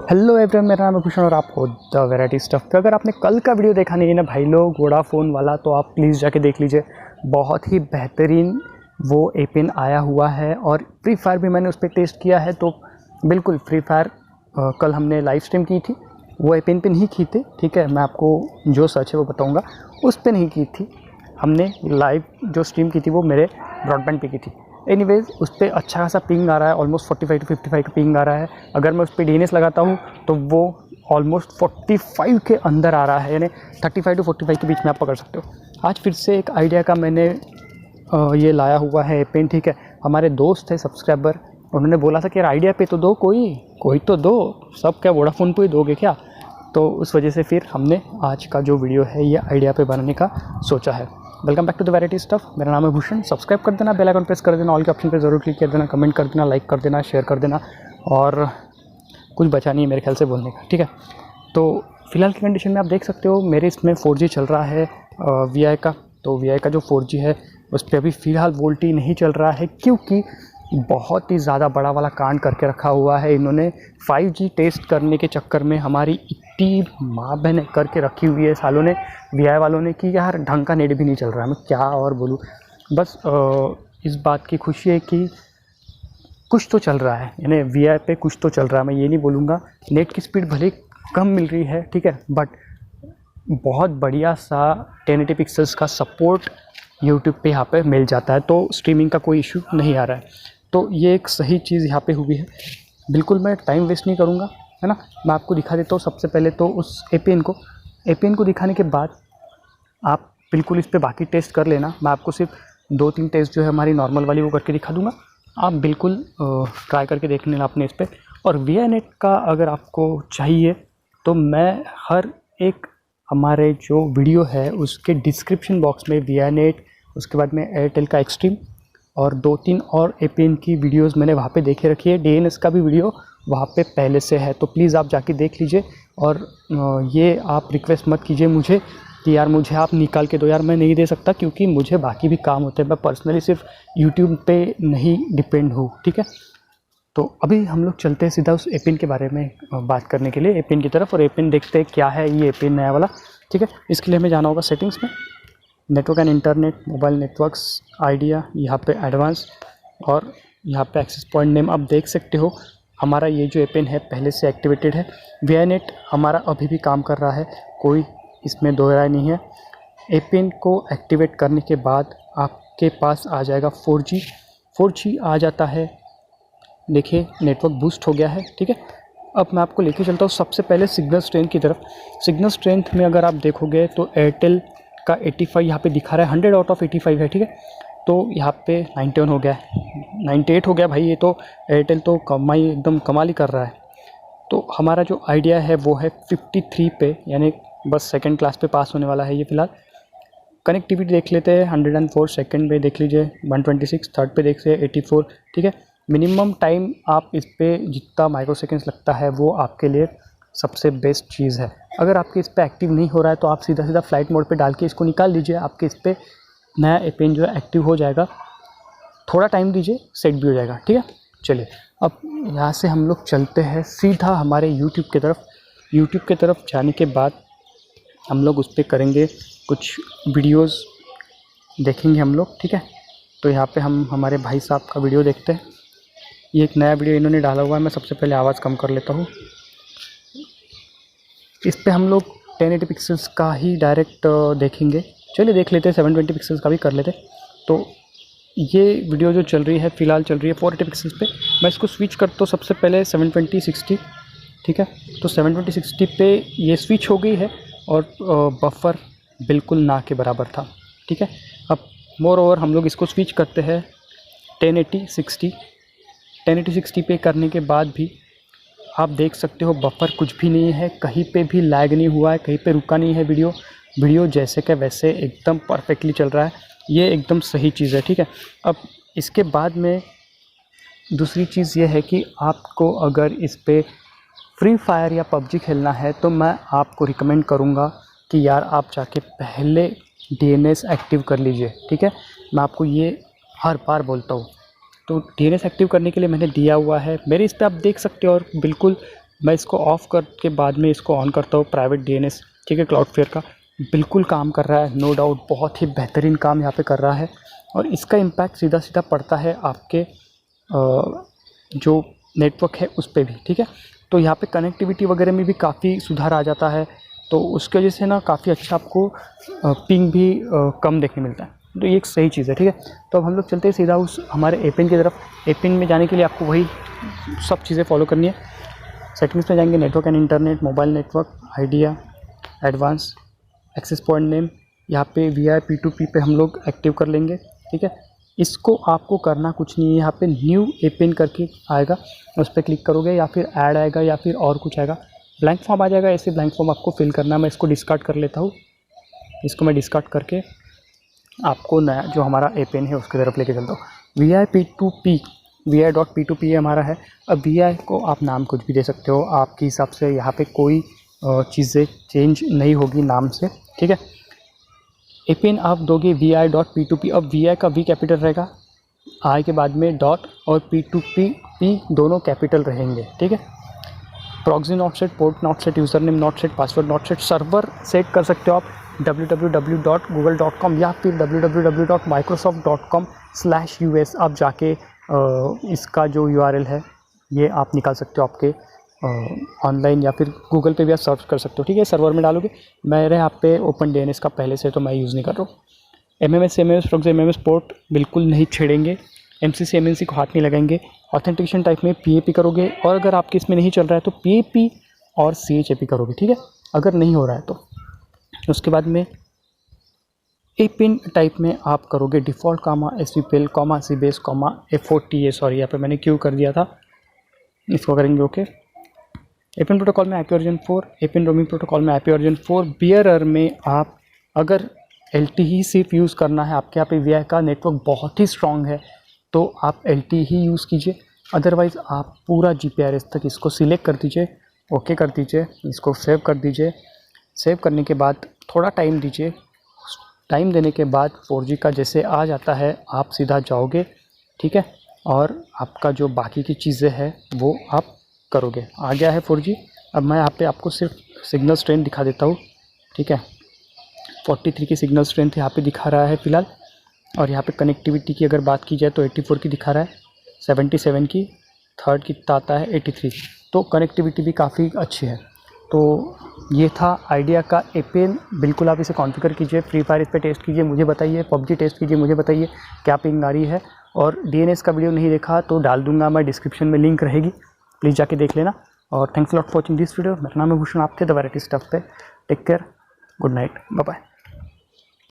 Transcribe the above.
Hello everyone, मेरा नाम है भूषण और आप हो द वैरायटी स्टफ पे। अगर आपने कल का वीडियो देखा नहीं है ना भाई लोग, वोडाफोन वाला, तो आप प्लीज़ जाके देख लीजिए। बहुत ही बेहतरीन वो एपिन आया हुआ है और फ्री फायर भी मैंने उस पर टेस्ट किया है। तो बिल्कुल फ्री फायर कल हमने लाइव स्ट्रीम की थी, वो एपिन पे नहीं की थी, ठीक है। मैं आपको जो सच है वो बताऊँगा, उस पर नहीं की थी हमने। लाइव जो स्ट्रीम की थी वो मेरे ब्रॉडबैंड पे की थी। एनीवेज़ उस पर अच्छा खासा पिंग आ रहा है, ऑलमोस्ट 45 to 55 का पिंग आ रहा है। अगर मैं उस पर DNS लगाता हूँ तो वो ऑलमोस्ट 45 के अंदर आ रहा है, यानी 35 to 45 के बीच में आप पकड़ सकते हो। आज फिर से एक आइडिया का मैंने ये लाया हुआ है एपिन, ठीक है। हमारे दोस्त है सब्सक्राइबर, उन्होंने बोला था कि यार आइडिया पे तो दो, कोई तो दो, सब क्या वोडाफोन पे ही दोगे क्या। तो उस वजह से फिर हमने आज का जो वीडियो है ये आइडिया पे बनाने का सोचा है। Welcome back to the variety stuff. मेरा नाम है भूषण। सब्सक्राइब कर देना, बेल आइकन प्रेस कर देना, ऑल के ऑप्शन पे ज़रूर क्लिक कर देना, कमेंट कर देना, लाइक कर देना, शेयर कर देना, और कुछ बचा नहीं है मेरे ख्याल से बोलने का, ठीक है। तो फिलहाल की कंडीशन में आप देख सकते हो मेरे इसमें 4G चल रहा है VI का। तो VI का जो 4G है उस पर अभी फ़िलहाल वोल्टी नहीं चल रहा है, क्योंकि बहुत ही ज़्यादा बड़ा वाला कांड करके रखा हुआ है इन्होंने। 5G टेस्ट करने के चक्कर में हमारी इतनी माँ बहन करके रखी हुई है सालों ने, VI वालों ने, कि यार ढंग का नेट भी नहीं चल रहा है। मैं क्या और बोलूँ, बस इस बात की खुशी है कि कुछ तो चल रहा है, यानी VI पे कुछ तो चल रहा है। मैं ये नहीं बोलूँगा, नेट की स्पीड भले कम मिल रही है, ठीक है, बट बहुत बढ़िया सा 1080 पिक्सल्स का सपोर्ट यूट्यूब पे यहाँ पे मिल जाता है, तो स्ट्रीमिंग का कोई इशू नहीं आ रहा है। तो ये एक सही चीज़ यहाँ पे हुई है। बिल्कुल मैं टाइम वेस्ट नहीं करूँगा, है ना। मैं आपको दिखा देता हूँ सबसे पहले तो उस एपिन को दिखाने के बाद आप बिल्कुल इस पर बाकी टेस्ट कर लेना। मैं आपको सिर्फ 2-3 टेस्ट जो है हमारी नॉर्मल वाली वो करके दिखा दूँगा, आप बिल्कुल ट्राई करके देख लेना अपने इस पर। और VINet का अगर आपको चाहिए तो मैं हर एक हमारे जो वीडियो है उसके डिस्क्रिप्शन बॉक्स में VINet, उसके बाद में एयरटेल का एक्सट्रीम और 2-3 और एपिन की वीडियोस मैंने वहाँ पे देखे रखी है। DNS का भी वीडियो वहाँ पे पहले से है, तो प्लीज़ आप जाके देख लीजिए। और ये आप रिक्वेस्ट मत कीजिए मुझे कि यार मुझे आप निकाल के दो, यार मैं नहीं दे सकता, क्योंकि मुझे बाकी भी काम होते हैं। मैं पर्सनली सिर्फ यूट्यूब पे नहीं डिपेंड हूँ, ठीक है। तो अभी हम लोग चलते हैं सीधा उस एपिन के बारे में बात करने के लिए, एपिन की तरफ। और एपिन देखते हैं क्या है ये एपिन नया वाला, ठीक है। इसके लिए हमें जाना होगा सेटिंग्स में, network and internet, mobile networks, idea, यहाँ पे एडवांस, और यहाँ पे एक्सेस पॉइंट नेम। आप देख सकते हो हमारा ये जो एपिन है पहले से एक्टिवेटेड है। VINet हमारा अभी भी काम कर रहा है, कोई इसमें दो राय नहीं है। एपिन को एक्टिवेट करने के बाद आपके पास आ जाएगा 4G आ जाता है। देखिए नेटवर्क बूस्ट हो गया है, ठीक है। अब मैं आपको लेके चलता हूँ सबसे पहले सिग्नल स्ट्रेंथ की तरफ। सिग्नल स्ट्रेंथ में अगर आप देखोगे तो एयरटेल का 85 यहाँ पे दिखा रहा है, 100 आउट ऑफ 85 है, ठीक है। तो यहाँ पे 91 हो गया है, 98 हो गया भाई। ये तो एयरटेल तो कमाई एकदम कमाल ही कर रहा है। तो हमारा जो आइडिया है वो है 53 पे, यानी बस सेकेंड क्लास पे पास होने वाला है ये फ़िलहाल। कनेक्टिविटी देख लेते हैं, 104 सेकेंड पे देख लीजिए, 126 थर्ड पे देख लीजिए, 84, ठीक है। मिनिमम टाइम आप इस पर जितना माइक्रो सेकेंड्स लगता है वो आपके लिए सबसे बेस्ट चीज़ है। अगर आपके इस पर एक्टिव नहीं हो रहा है तो आप सीधा फ्लाइट मोड पे डाल के इसको निकाल लीजिए, आपके इस पर नया एपिन जो है एक्टिव हो जाएगा। थोड़ा टाइम दीजिए, सेट भी हो जाएगा, ठीक है। चलिए अब यहाँ से हम लोग चलते हैं सीधा हमारे यूट्यूब की तरफ। यूट्यूब की तरफ जाने के बाद हम लोग उस पर करेंगे कुछ वीडियोज़ देखेंगे हम लोग, ठीक है। तो यहाँ पे हम हमारे भाई साहब का वीडियो देखते हैं। ये एक नया वीडियो इन्होंने डाला हुआ है। मैं सबसे पहले आवाज़ कम कर लेता हूँ। इस पे हम लोग 1080 पिक्सल्स का ही डायरेक्ट देखेंगे। चलिए देख लेते हैं, 720 पिक्सल्स का भी कर लेते। तो ये वीडियो जो चल रही है फ़िलहाल चल रही है 480 पिक्सल्स पे। मैं इसको स्विच करता हूँ सबसे पहले 720-60, ठीक है। तो 720-60 पे ये स्विच हो गई है और बफर बिल्कुल ना के बराबर था, ठीक है। अब मोर ओवर हम लोग इसको स्विच करते हैं 1080-60। 1080-60 पे करने के बाद भी आप देख सकते हो बफर कुछ भी नहीं है, कहीं पे भी लैग नहीं हुआ है, कहीं पे रुका नहीं है वीडियो जैसे कि वैसे एकदम परफेक्टली चल रहा है। ये एकदम सही चीज़ है, ठीक है। अब इसके बाद में दूसरी चीज़ ये है कि आपको अगर इस पे फ्री फायर या PUBG खेलना है तो मैं आपको रिकमेंड करूँगा कि यार आप जाके पहले DNS एक्टिव कर लीजिए, ठीक है। मैं आपको ये हर बार बोलता हूँ। तो DNS एक्टिव करने के लिए मैंने दिया हुआ है मेरे इस पर, आप देख सकते हो, और बिल्कुल मैं इसको ऑफ़ करके बाद में इसको ऑन करता हूँ। प्राइवेट DNS, ठीक है, क्लाउडफ्लेयर का बिल्कुल काम कर रहा है, नो डाउट बहुत ही बेहतरीन काम यहाँ पे कर रहा है। और इसका इम्पैक्ट सीधा सीधा पड़ता है आपके जो नेटवर्क है उस पे भी, ठीक है। तो यहाँ पे कनेक्टिविटी वगैरह में भी काफ़ी सुधार आ जाता है, तो उसकी वजह से ना काफ़ी अच्छा आपको पिंग भी कम देखने मिलता है। तो ये एक सही चीज़ है, ठीक है। तो अब हम लोग चलते हैं सीधा उस हमारे एपिन की तरफ। एपिन में जाने के लिए आपको वही सब चीज़ें फॉलो करनी है। सेटिंग्स में जाएंगे, network and internet, mobile network, Idea, advance, access point name, यहाँ पे VI P2P पे हम लोग एक्टिव कर लेंगे, ठीक है। इसको आपको करना कुछ नहीं है, यहाँ पे न्यू एपिन करके आएगा, उस पर क्लिक करोगे या फिर ऐड आएगा या फिर और कुछ आएगा, ब्लैंक फॉर्म आ जाएगा। ऐसे ब्लैंक फॉर्म आपको फिल करना है। मैं इसको डिस्कार्ड कर लेता हूँ। इसको मैं डिस्कार्ड करके आपको नया जो हमारा एपिन है उसकी तरफ लेके चलता हूँ। VI P2P, vi.p2p हमारा है। अब VI को आप नाम कुछ भी दे सकते हो आपके हिसाब से, यहाँ पे कोई चीज़ें चेंज नहीं होगी नाम से, ठीक है। एपिन आप दोगे vi.p2p। अब VI का V कैपिटल रहेगा, I के बाद में डॉट, और P2P P दोनों कैपिटल रहेंगे, ठीक है। Proxy not set, port not set, user name not set, password not set. Server set कर सकते हो आप www.google.com या फिर www.microsoft.com/us। आप जाके इसका जो URL है ये आप निकाल सकते हो आपके ऑनलाइन, या फिर गूगल पे भी आप सर्च कर सकते हो, ठीक है। सर्वर में डालोगे। मेरे यहाँ पे ओपन DNS का पहले से तो मैं यूज़ नहीं कर रहा हूँ। MMS प्रॉक्सी MMS पोर्ट बिल्कुल नहीं छेड़ेंगे। MCC MNC को हाथ नहीं लगाएंगे। ऑथेंटिकेशन टाइप में PAP करोगे, और अगर आपके इसमें नहीं चल रहा है तो PAP और CHAP करोगे, ठीक है, अगर नहीं हो रहा है तो। उसके बाद में एपिन टाइप में आप करोगे default SVPL CBase F4TA, sorry यहाँ पे मैंने क्यों कर दिया था, इसको करेंगे ओके। एपिन प्रोटोकॉल में IP वर्जन 4, एपिन रोमिंग प्रोटोकॉल में IP वर्जन 4। बियरर में आप अगर LTE ही सिर्फ यूज़ करना है, आपके यहाँ पे VI का नेटवर्क बहुत ही स्ट्रॉन्ग है तो आप LTE ही यूज़ कीजिए। अदरवाइज़ आप पूरा GPRS तक इसको सिलेक्ट कर दीजिए, ओके कर दीजिए, इसको सेव कर दीजिए। सेव करने के बाद थोड़ा टाइम दीजिए। टाइम देने के बाद 4G का जैसे आ जाता है आप सीधा जाओगे, ठीक है, और आपका जो बाकी की चीज़ें हैं वो आप करोगे। आ गया है 4G। अब मैं यहाँ पे आपको सिर्फ सिग्नल स्ट्रेंथ दिखा देता हूँ, ठीक है। 43 की सिग्नल स्ट्रेंथ यहाँ पे दिखा रहा है फ़िलहाल, और यहाँ पे कनेक्टिविटी की अगर बात की जाए तो 84 की दिखा रहा है, 77 की, थर्ड कितना आता है 83। तो कनेक्टिविटी भी काफ़ी अच्छी है। तो ये था आइडिया का एपिन। बिल्कुल आप इसे कॉन्फ़िगर कीजिए, फ्री फायर इस पर टेस्ट कीजिए, मुझे बताइए। PUBG टेस्ट कीजिए, मुझे बताइए क्या पिंग आ रही है। और DNS का वीडियो नहीं देखा तो डाल दूंगा मैं, डिस्क्रिप्शन में लिंक रहेगी, प्लीज़ जाके देख लेना। और thanks lot for watching this video. मेरा नाम है भूषण, आप थे द वैरायटी स्टफ पे। Take care, good night, bye bye.